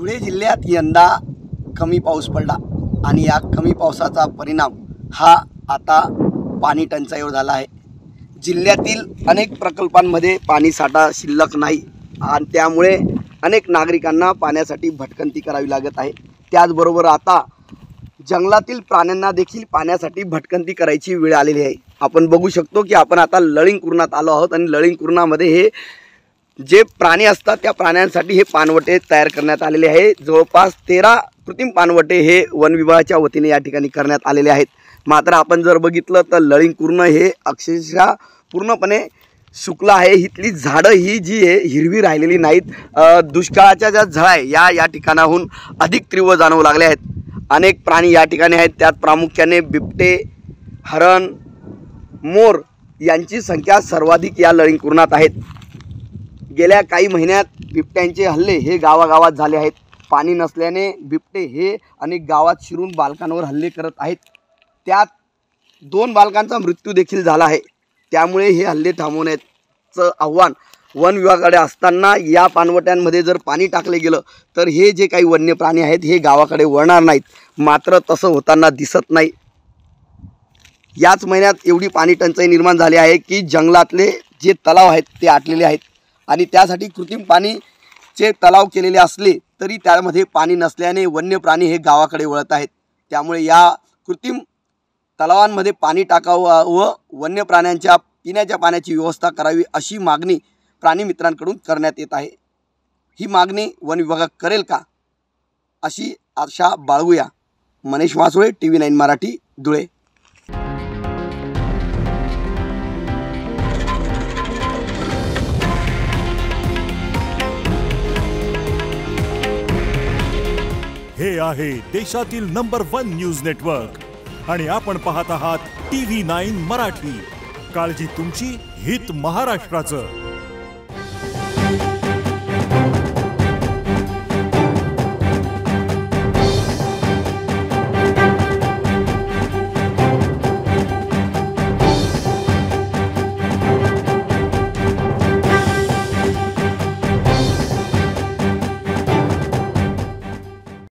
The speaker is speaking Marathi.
धुळे जिल्ह्यात यंदा कमी पाऊस पडला आणि या कमी पावसाचा परिणाम हा आता पाणी टंचाईवर झाला आहे। जिल्ह्यातील अनेक प्रकल्पांमध्ये पाणी साठा शिल्लक नाही आणि त्यामुळे अनेक नागरिकांना पाण्यासाठी भटकंती करावी लागत आहे। त्याचबरोबर आता जंगलातील प्राण्यांना देखील पाण्यासाठी भटकंती करायची वेळ आलेली आहे। आपण बघू शकतो की आपण आता लळिंगकुर्णात आलो आहोत आणि लळिंगकुर्णामध्ये हे जे प्राणी असतात त्या प्राण्यांसाठी हे पाणवटे तयार करण्यात आलेले आहे। जवळपास 13 कृत्रिम पाणवटे हे वन विभागाच्या वतीने या ठिकाणी करण्यात आलेले आहेत। मात्र आपण जर बघितलं तर लळिंगकुर्ण हे अक्षरशः पूर्णपणे सुकलं आहे। इथली झाडं ही जी आहे हिरवी राहिलेली नाहीत। दुष्काळाच्या ज्या झळा आहे या ठिकाणाहून अधिक तीव्र जाणवू लागल्या आहेत। अनेक प्राणी या ठिकाणी आहेत, त्यात प्रामुख्याने बिबटे, हरण, मोर यांची संख्या सर्वाधिक या लळिंगकुर्णात आहेत। गेल्या काही महिन्यात बिबट्यांचे हल्ले हे गावागावात झाले आहेत। पाणी नसल्याने बिबटे हे अनेक गावात शिरून बालकांवर हल्ले करत आहेत। त्यात 2 बालकांचा मृत्यू देखील झाला आहे। त्यामुळे हे हल्ले थांबवण्याचं आव्हान वन विभागाकडे असताना या पाणवट्यांमध्ये जर पाणी टाकले गेलं तर हे जे काही वन्य प्राणी आहेत हे गावाकडे वळणार नाहीत। मात्र तसं होताना दिसत नाही। याच महिन्यात एवढी पाणी टंचाई निर्माण झाली आहे की जंगलातले जे तलाव आहेत ते आटलेले आहेत आणि त्यासाठी कृत्रिम पाणीचे तलाव केलेले असले तरी त्यामध्ये पाणी नसल्याने वन्य प्राणी हे गावाकडे वळत आहेत। त्यामुळे या कृत्रिम तलावांमध्ये पाणी टाकावं व वन्य प्राण्यांच्या पिण्याच्या पाण्याची व्यवस्था करावी अशी मागणी प्राणी मित्रांकडून करण्यात येत आहे। ही मागणी वन विभाग करेल का अशी आशा बाळगूया। मनीष मासुळे, TV9 मराठी, धुळे। हे आहे देशातील नंबर 1 न्यूज नेटवर्क आणि आपण पाहत आहात TV9 मराठी। काळजी तुमची, हित महाराष्ट्राचं।